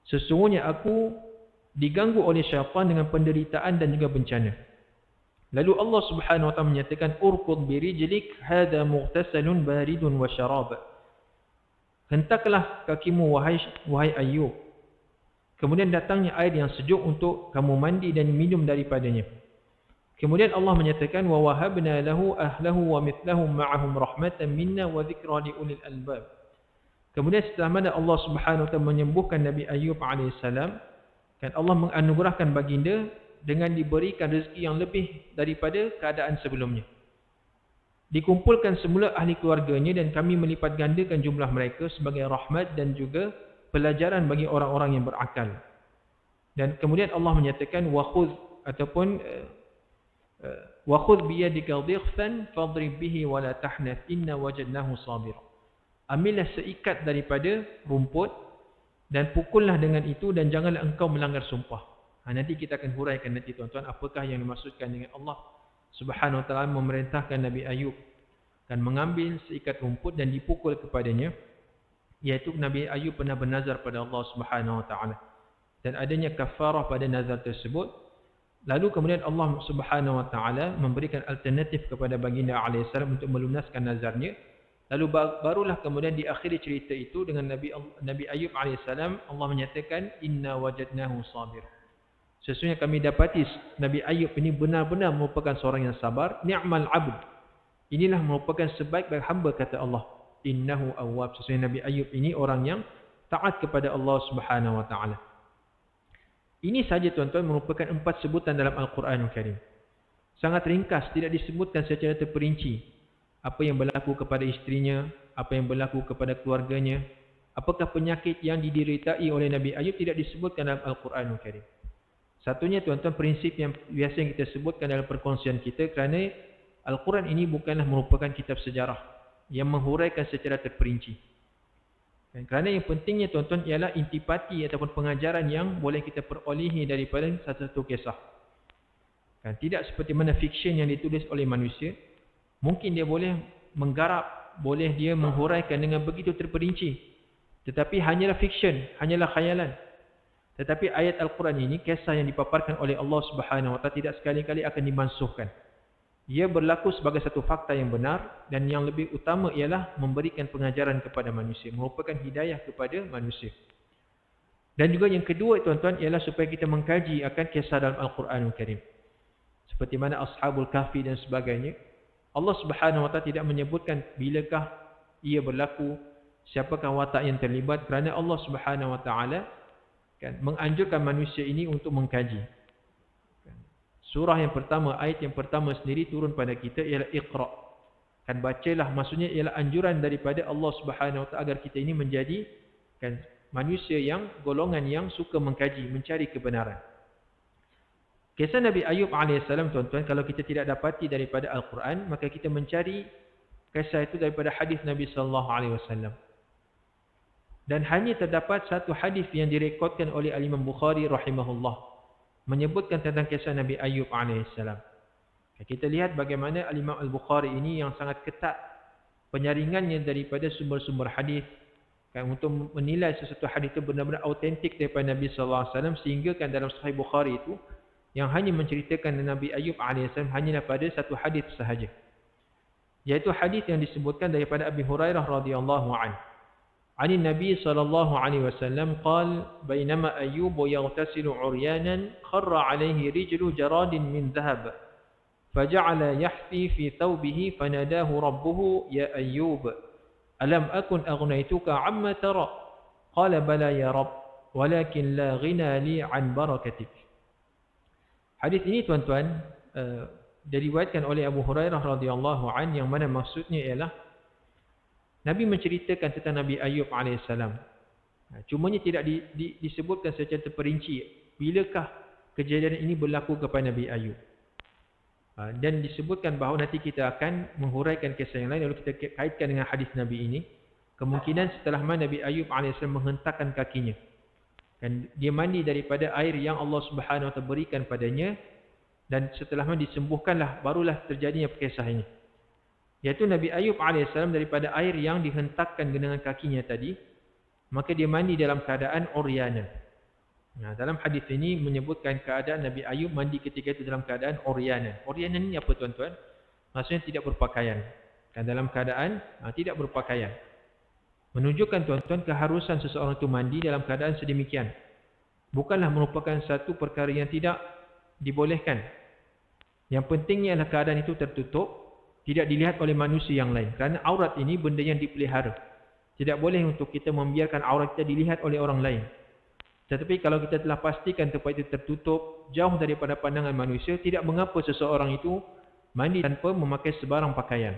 Sesungguhnya aku diganggu oleh syaitan dengan penderitaan dan juga bencana. Lalu Allah Subhanahu wa taala menyatakan urkud birijlik hadha mughtasalun baridun wa syarab. Hentaklah kakimu wahai Ayyub. Kemudian datangnya air yang sejuk untuk kamu mandi dan minum daripadanya. Kemudian Allah menyatakan wa wahabna lahu ahlahu wa mithlahum ma'ahum rahmatan minna wa dzikra liulil albab. Kemudian setelah mana Allah Subhanahu wa taala menyembuhkan Nabi Ayub alaihissalam, kan Allah menganugerahkan baginda dengan diberikan rezeki yang lebih daripada keadaan sebelumnya. Dikumpulkan semula ahli keluarganya dan kami melipat gandakan jumlah mereka sebagai rahmat dan juga pelajaran bagi orang-orang yang berakal. Dan kemudian Allah menyatakan wa khudh ataupun wa khudh bi yadika dhighfan fadrib bihi wa la tahnath inna wajadnahu sabira. Ambillah seikat daripada rumput dan pukullah dengan itu dan janganlah engkau melanggar sumpah. Nanti kita akan huraikan nanti tuan-tuan apakah yang dimaksudkan dengan Allah Subhanahu wa taala memerintahkan Nabi Ayub dan mengambil seikat rumput dan dipukul kepadanya, iaitu Nabi Ayub pernah bernazar pada Allah Subhanahu wa taala dan adanya kafarah pada nazar tersebut. Lalu kemudian Allah Subhanahu wa taala memberikan alternatif kepada baginda alaihissalam untuk melunaskan nazarnya. Lalu barulah kemudian di akhir cerita itu dengan Nabi Ayub alaihissalam Allah menyatakan inna wajadnahu sabir. Sesungguhnya kami dapati Nabi Ayub ini benar-benar merupakan seorang yang sabar. Ni'mal abd. Inilah merupakan sebaik-baik hamba, kata Allah. Innahu awwab. Sesungguhnya Nabi Ayub ini orang yang taat kepada Allah Subhanahu wa taala. Ini saja tuan-tuan merupakan 4 sebutan dalam Al-Quranul Karim. Sangat ringkas, tidak disebutkan secara terperinci. Apa yang berlaku kepada isterinya, apa yang berlaku kepada keluarganya, apakah penyakit yang dideritai oleh Nabi Ayub tidak disebutkan dalam Al-Quranul Karim. Satunya tuan-tuan prinsip yang biasa kita sebutkan dalam perkongsian kita, kerana Al-Quran ini bukanlah merupakan kitab sejarah yang menghuraikan secara terperinci. Dan kerana yang pentingnya tuan-tuan ialah intipati ataupun pengajaran yang boleh kita perolehi daripada satu-satu kisah. Kan, tidak seperti mana fiksyen yang ditulis oleh manusia. Mungkin dia boleh menggarap, boleh dia menghuraikan dengan begitu terperinci. Tetapi hanyalah fiksyen, hanyalah khayalan. Tetapi ayat Al-Quran ini, kisah yang dipaparkan oleh Allah Subhanahu Wa Taala tidak sekali-kali akan dimansuhkan. Ia berlaku sebagai satu fakta yang benar, dan yang lebih utama ialah memberikan pengajaran kepada manusia, merupakan hidayah kepada manusia. Dan juga yang kedua tuan-tuan ialah supaya kita mengkaji akan kisah dalam Al-Quranul Karim. Seperti mana Ashabul Kahfi dan sebagainya. Allah Subhanahu Wa Taala tidak menyebutkan bilakah ia berlaku, siapakah watak yang terlibat, kerana Allah Subhanahu Wa Taala kan menganjurkan manusia ini untuk mengkaji. Surah yang pertama, ayat yang pertama sendiri turun pada kita ialah Iqra. Kan bacalah, maksudnya ialah anjuran daripada Allah Subhanahu Wa Taala agar kita ini menjadi kan manusia yang golongan yang suka mengkaji, mencari kebenaran. Kisah Nabi Ayub AS tuan-tuan, kalau kita tidak dapati daripada Al-Quran, maka kita mencari kisah itu daripada hadis Nabi SAW. Dan hanya terdapat satu hadis yang direkodkan oleh Al-Imam Bukhari rahimahullah, menyebutkan tentang kisah Nabi Ayub AS. Kita lihat bagaimana Al-Imam Al-Bukhari ini yang sangat ketat penyaringannya daripada sumber-sumber hadis kan, untuk menilai sesuatu hadis itu benar-benar autentik daripada Nabi SAW, sehingga kan dalam Sahih Bukhari itu yang hanya menceritakan Nabi Ayub AS hanyalah pada satu hadis sahaja, iaitu hadis yang disebutkan daripada Abi Hurairah radhiyallahu anhu. عن النبي صلى الله عليه وسلم قال بينما أيوب يغتسل عريانا خر عليه رجل جراد من ذهب فجعل يحفي في ثوبه فناداه ربه يا أيوب ألم أكن أغنيتك عما ترى قال بلى يا رب ولكن لا غنى لي عن بركتك. Hadis ini tuan-tuan diriwayatkan oleh Abu Hurairah radhiyallahu an, yang mana maksudnya ialah Nabi menceritakan tentang Nabi Ayub AS. Cumanya tidak disebutkan secara terperinci bilakah kejadian ini berlaku kepada Nabi Ayub. Dan disebutkan bahawa nanti kita akan menghuraikan kisah yang lain, lalu kita kaitkan dengan hadis Nabi ini. Kemungkinan setelah mana Nabi Ayub AS menghentakkan kakinya, dan dia mandi daripada air yang Allah Subhanahu Wa Taala berikan padanya, dan setelah mana disembuhkanlah, barulah terjadinya kisah ini. Iaitu Nabi Ayub AS daripada air yang dihentakkan dengan kakinya tadi, maka dia mandi dalam keadaan uryanan. Dalam hadis ini menyebutkan keadaan Nabi Ayub mandi ketika itu dalam keadaan uryanan. Uryanan ini apa tuan-tuan? Maksudnya tidak berpakaian. Dan dalam keadaan tidak berpakaian. Menunjukkan tuan-tuan keharusan seseorang itu mandi dalam keadaan sedemikian. Bukanlah merupakan satu perkara yang tidak dibolehkan. Yang pentingnya adalah keadaan itu tertutup, tidak dilihat oleh manusia yang lain. Kerana aurat ini benda yang dipelihara. Tidak boleh untuk kita membiarkan aurat kita dilihat oleh orang lain. Tetapi kalau kita telah pastikan tempat itu tertutup, jauh daripada pandangan manusia, tidak mengapa seseorang itu mandi tanpa memakai sebarang pakaian.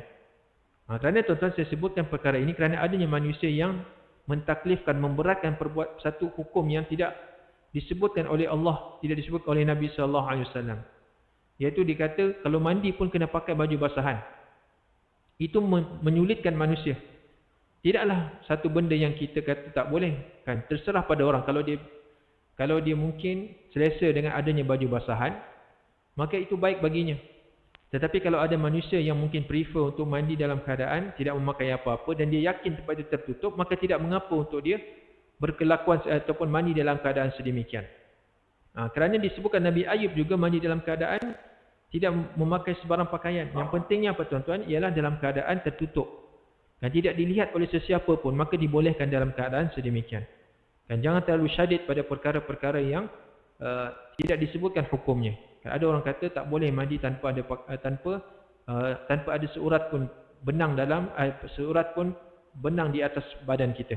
Kerana tuan-tuan saya sebutkan perkara ini kerana adanya manusia yang mentaklifkan, memberatkan perbuat satu hukum yang tidak disebutkan oleh Allah, tidak disebut oleh Nabi SAW. Iaitu dikata kalau mandi pun kena pakai baju basahan. Itu menyulitkan manusia. Tidaklah satu benda yang kita kata tak boleh, kan? Terserah pada orang. Kalau dia mungkin selesa dengan adanya baju basahan, maka itu baik baginya. Tetapi kalau ada manusia yang mungkin prefer untuk mandi dalam keadaan tidak memakai apa-apa dan dia yakin tempat itu tertutup, maka tidak mengapa untuk dia berkelakuan ataupun mandi dalam keadaan sedemikian. Kerana disebutkan Nabi Ayub juga mandi dalam keadaan tidak memakai sebarang pakaian. Yang pentingnya apa tuan-tuan? Ialah dalam keadaan tertutup. Dan tidak dilihat oleh sesiapa pun, maka dibolehkan dalam keadaan sedemikian. Dan jangan terlalu syadid pada perkara-perkara yang tidak disebutkan hukumnya. Ada orang kata tak boleh mandi tanpa ada seurat pun benang di atas badan kita.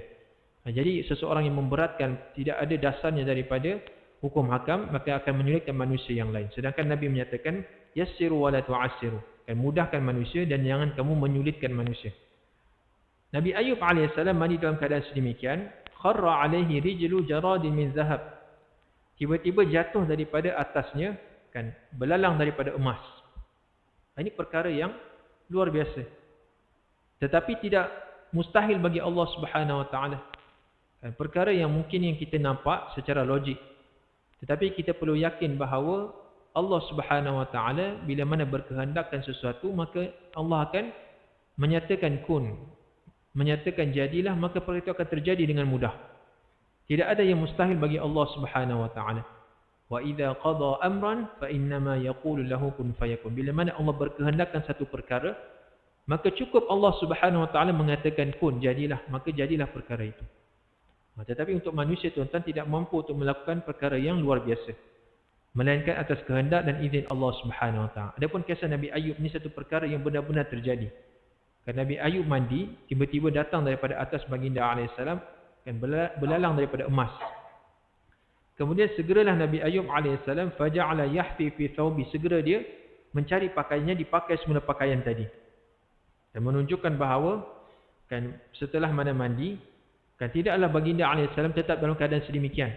Jadi seseorang yang memberatkan tidak ada dasarnya daripada hukum hakam, maka akan menyulitkan manusia yang lain. Sedangkan Nabi menyatakan, yassiru wa la tu'assiru. Mudahkan manusia dan jangan kamu menyulitkan manusia. Nabi Ayub AS mandi dalam keadaan sedemikian, kharra alaihi rijlu jaradin min zahab. Tiba-tiba jatuh daripada atasnya, belalang daripada emas. Ini perkara yang luar biasa. Tetapi tidak mustahil bagi Allah Subhanahu Wa Taala. Perkara yang mungkin yang kita nampak secara logik. Tetapi kita perlu yakin bahawa Allah Subhanahu Wa Taala bila mana berkehendakkan sesuatu, maka Allah akan menyatakan kun, menyatakan jadilah, maka perkara itu akan terjadi dengan mudah. Tidak ada yang mustahil bagi Allah Subhanahu Wa Taala. Wa idza qada amran fa innama yaqulu lahu kun fayakun. Bila mana Allah berkehendakkan satu perkara, maka cukup Allah Subhanahu Wa Taala mengatakan kun, jadilah, maka jadilah perkara itu. Tetapi untuk manusia, tuan-tuan, tidak mampu untuk melakukan perkara yang luar biasa, melainkan atas kehendak dan izin Allah Subhanahu Wa Taala. Adapun kisah Nabi Ayub ni satu perkara yang benar-benar terjadi. Nabi Ayub mandi, tiba-tiba datang daripada atas baginda alaihissalam belalang daripada emas. Kemudian segeralah Nabi Ayub alaihissalam faja'ala yahfi fi thawbi, segera dia mencari pakaiannya, dipakai semula pakaian tadi. Dan menunjukkan bahawa setelah mana mandi, tidaklah baginda alaihissalam tetap dalam keadaan sedemikian.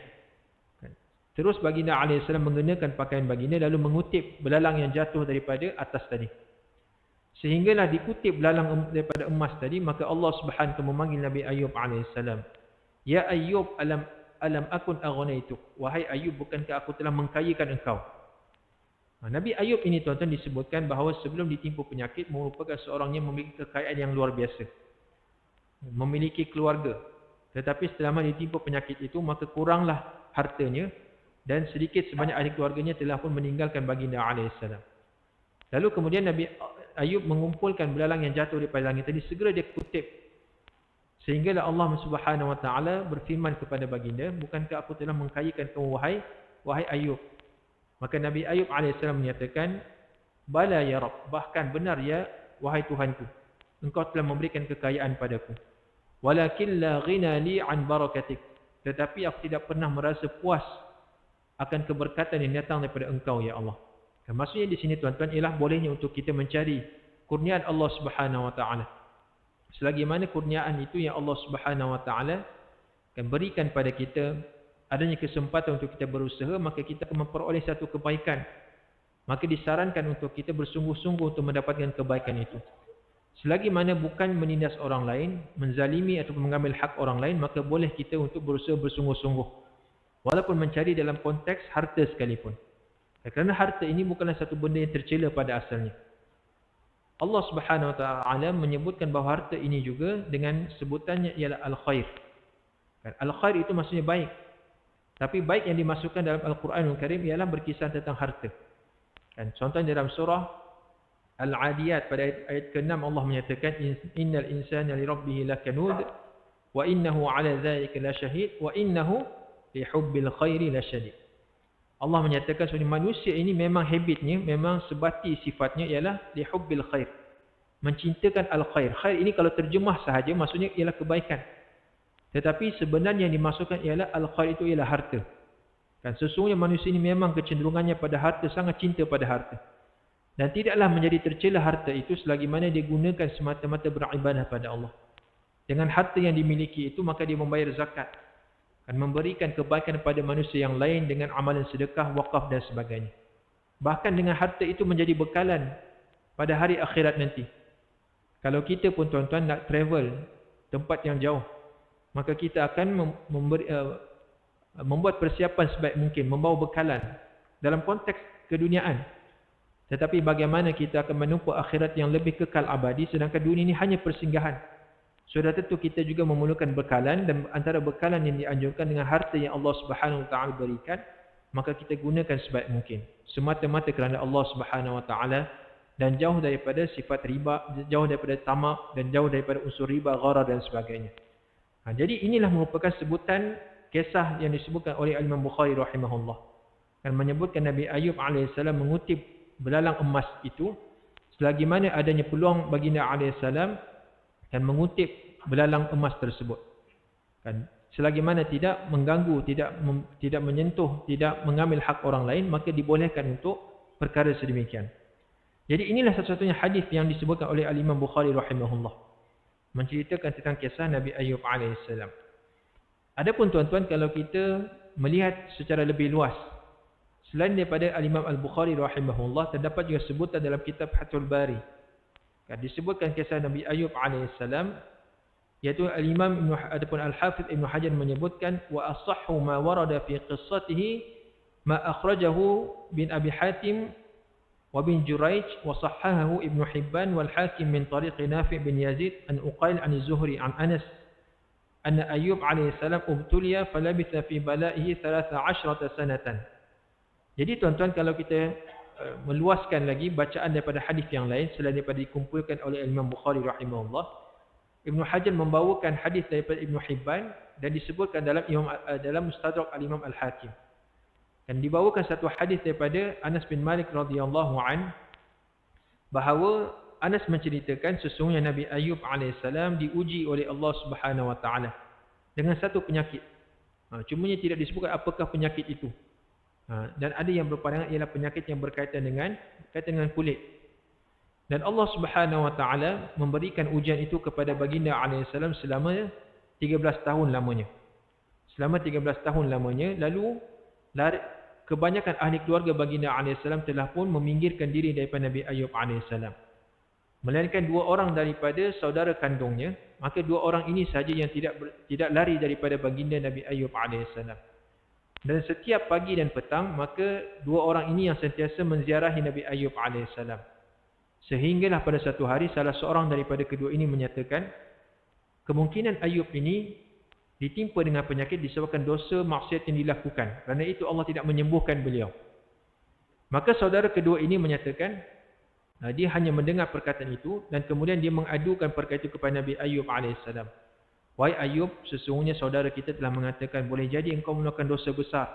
Terus baginda alaihissalam mengenakan pakaian baginda lalu mengutip belalang yang jatuh daripada atas tadi. Sehinggalah dikutip belalang daripada emas tadi, maka Allah Subhanahu Wa memanggil Nabi Ayub alaihissalam. Ya Ayub, alam akun aghnaituk. Wahai Ayub, bukankah aku telah mengkayakan engkau? Nabi Ayub ini, tuan-tuan, disebutkan bahawa sebelum ditimpa penyakit merupakan seorang yang memiliki kekayaan yang luar biasa, memiliki keluarga. Tetapi setelah ditimpa penyakit itu, maka kuranglah hartanya dan sedikit sebanyak ahli keluarganya telah pun meninggalkan baginda alaihissalam. Lalu kemudian Nabi Ayub mengumpulkan belalang yang jatuh daripada langit tadi, segera dia kutip. Sehinggalah Allah Subhanahu Wa Taala berfirman kepada baginda, bukankah aku telah mengkayakan kamu wahai Ayub? Maka Nabi Ayub alaihissalam menyatakan, bala ya Rabb, bahkan benar ya wahai Tuhanku, engkau telah memberikan kekayaan padaku. Walakin la ghina li an barakatik, tetapi aku tidak pernah merasa puas akan keberkatan yang datang daripada engkau ya Allah. Maksudnya di sini, tuan-tuan, ialah bolehnya untuk kita mencari kurniaan Allah Subhanahu Wa Taala. Selagi mana kurniaan itu yang Allah Subhanahu Wa Taala akan berikan pada kita, adanya kesempatan untuk kita berusaha, maka kita akan memperoleh satu kebaikan. Maka disarankan untuk kita bersungguh-sungguh untuk mendapatkan kebaikan itu. Selagi mana bukan menindas orang lain, menzalimi ataupun mengambil hak orang lain, maka boleh kita untuk berusaha bersungguh-sungguh. Walaupun mencari dalam konteks harta sekalipun. Kerana harta ini bukanlah satu benda yang tercela pada asalnya. Allah Subhanahu Wa Taala menyebutkan bahawa harta ini juga dengan sebutannya ialah al-khair. Al-khair itu maksudnya baik. Tapi baik yang dimasukkan dalam Al-Quranul Karim ialah berkisah tentang harta. Contohnya dalam surah Al-Adiyat pada ayat ke-6 Allah menyatakan, innal insana li rabbih lakanud wa innahu ala dhalika lasyahid wa innahu li hubbil khairi lasyadid. Allah menyatakan sebenarnya manusia ini memang habitnya, memang sebati sifatnya ialah li hubbil khair, mencintakan al-khair. Khair ini kalau terjemah sahaja maksudnya ialah kebaikan. Tetapi sebenarnya yang dimasukkan ialah al-khair itu ialah harta. Sesungguhnya manusia ini memang kecenderungannya pada harta, sangat cinta pada harta. Dan tidaklah menjadi tercela harta itu selagi mana dia gunakan semata-mata beribadah pada Allah. Dengan harta yang dimiliki itu, maka dia membayar zakat, memberikan kebaikan kepada manusia yang lain dengan amalan sedekah, wakaf dan sebagainya. Bahkan dengan harta itu menjadi bekalan pada hari akhirat nanti. Kalau kita pun, tuan-tuan, nak travel tempat yang jauh, maka kita akan membuat persiapan sebaik mungkin, membawa bekalan dalam konteks keduniaan. Tetapi bagaimana kita akan menumpu akhirat yang lebih kekal abadi, sedangkan dunia ini hanya persinggahan. Sudah tentu kita juga memerlukan bekalan, dan antara bekalan yang dianjurkan dengan harta yang Allah Subhanahu Wa Taala berikan, maka kita gunakan sebaik mungkin. Semata-mata kerana Allah Subhanahu Wa Taala, dan jauh daripada sifat riba, jauh daripada tamak, dan jauh daripada unsur riba, gharar dan sebagainya. Jadi inilah merupakan sebutan kisah yang disebutkan oleh Imam Bukhari rahimahullah. Dan menyebutkan Nabi Ayub alaihissalam mengutip belalang emas itu, selagi mana adanya peluang baginda alaihissalam dan mengutip belalang emas tersebut. selagi mana tidak mengganggu, tidak menyentuh, tidak mengambil hak orang lain, maka dibolehkan untuk perkara sedemikian. Jadi inilah satu-satunya hadis yang disebutkan oleh Al-Imam Bukhari rahimahullah, menceritakan tentang kisah Nabi Ayub alaihissalam. Adapun tuan-tuan, kalau kita melihat secara lebih luas, selain daripada Al-Imam Al-Bukhari rahimahullah, terdapat juga sebutan dalam kitab Fathul Bari. Disebutkan kisah Nabi Ayub alaihissalam, iaitu Al-Imam adapun Al-Hafidh Ibn Hajar menyebutkan, wa asahhu ma warada fi qissatihi ma akhrajahu bin Abi Hatim wa bin Jurayj wa sahhahahu Ibn Hibban wal Hakim min tariq Nafi' bin Yazid an Uqail an Zuhri an Anas anna Ayub alaihissalam ubtuliya falabitha fi balaihi 13 sanatan. Jadi tuan-tuan, kalau kita meluaskan lagi bacaan daripada hadis yang lain selain daripada dikumpulkan oleh Imam Bukhari rahimahullah, Ibn Hajar membawakan hadis daripada Ibn Hibban dan disebutkan dalam Mustadrak Al-Imam Al-Hakim. Dan dibawakan satu hadis daripada Anas bin Malik radhiyallahu an, bahawa Anas menceritakan sesungguhnya Nabi Ayub alaihissalam diuji oleh Allah Subhanahu wa taala dengan satu penyakit. Cumanya tidak disebutkan apakah penyakit itu. Dan ada yang berpandangan ialah penyakit yang berkaitan dengan kulit. Dan Allah Subhanahu wa taala memberikan ujian itu kepada baginda alaihissalam selama 13 tahun lamanya. Selama 13 tahun lamanya, lalu kebanyakan ahli keluarga baginda alaihissalam telah pun meminggirkan diri daripada Nabi Ayub alaihissalam. Melainkan 2 orang daripada saudara kandungnya, maka 2 orang ini sahaja yang tidak lari daripada baginda Nabi Ayub alaihissalam. Dan setiap pagi dan petang, maka 2 orang ini yang sentiasa menziarahi Nabi Ayub alaihissalam. Sehinggalah pada satu hari salah seorang daripada kedua ini menyatakan, kemungkinan Ayub ini ditimpa dengan penyakit disebabkan dosa maksiat yang dilakukan. Kerana itu Allah tidak menyembuhkan beliau. Maka saudara kedua ini menyatakan, dia hanya mendengar perkataan itu dan kemudian dia mengadukan perkara itu kepada Nabi Ayub alaihissalam. Wahai Ayub, sesungguhnya saudara kita telah mengatakan, boleh jadi engkau melakukan dosa besar.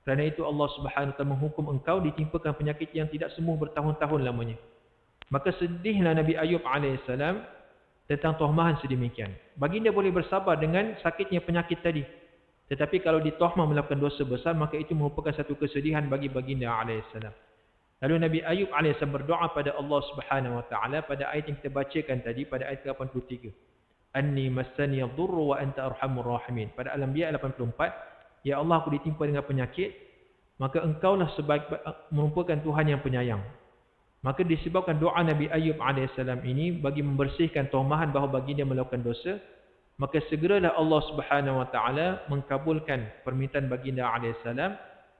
Kerana itu Allah Subhanahu wa taala menghukum engkau ditimpakan penyakit yang tidak sembuh bertahun-tahun lamanya. Maka sedihlah Nabi Ayub alaihissalam tentang tohmahan sedemikian. Baginda boleh bersabar dengan sakitnya penyakit tadi. Tetapi kalau ditohmah melakukan dosa besar, maka itu merupakan satu kesedihan bagi baginda alaihissalam. Lalu Nabi Ayub alaihissalam berdoa pada Allah Subhanahu wa taala pada ayat yang kita bacakan tadi, pada ayat 83. Anni massani ad-durru wa anta arhamur rahimin. Pada Al-Anbiya 84, ya Allah, aku ditimpa dengan penyakit, maka engkaulah merupakan Tuhan yang penyayang. Maka disebabkan doa Nabi Ayub alaihissalam ini bagi membersihkan tohmahan bahawa baginda melakukan dosa, maka segeralah Allah Subhanahu wa taala mengkabulkan permintaan baginda alaihissalam,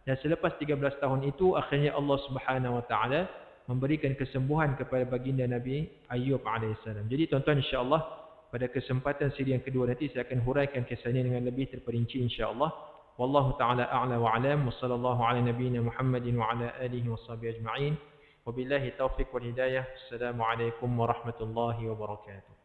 dan selepas 13 tahun itu akhirnya Allah Subhanahu wa taala memberikan kesembuhan kepada baginda Nabi Ayub alaihissalam. Jadi tuan-tuan, insya-Allah pada kesempatan siri yang kedua nanti saya akan huraikan kisah ini dengan lebih terperinci insya-Allah. Wallahu taala a'la wa a'lam, wa sallallahu ala nabiyyina Muhammadin wa ala alihi washabihi ajma'in. Wabillahi taufiq wal hidayah. Assalamualaikum warahmatullahi wabarakatuh.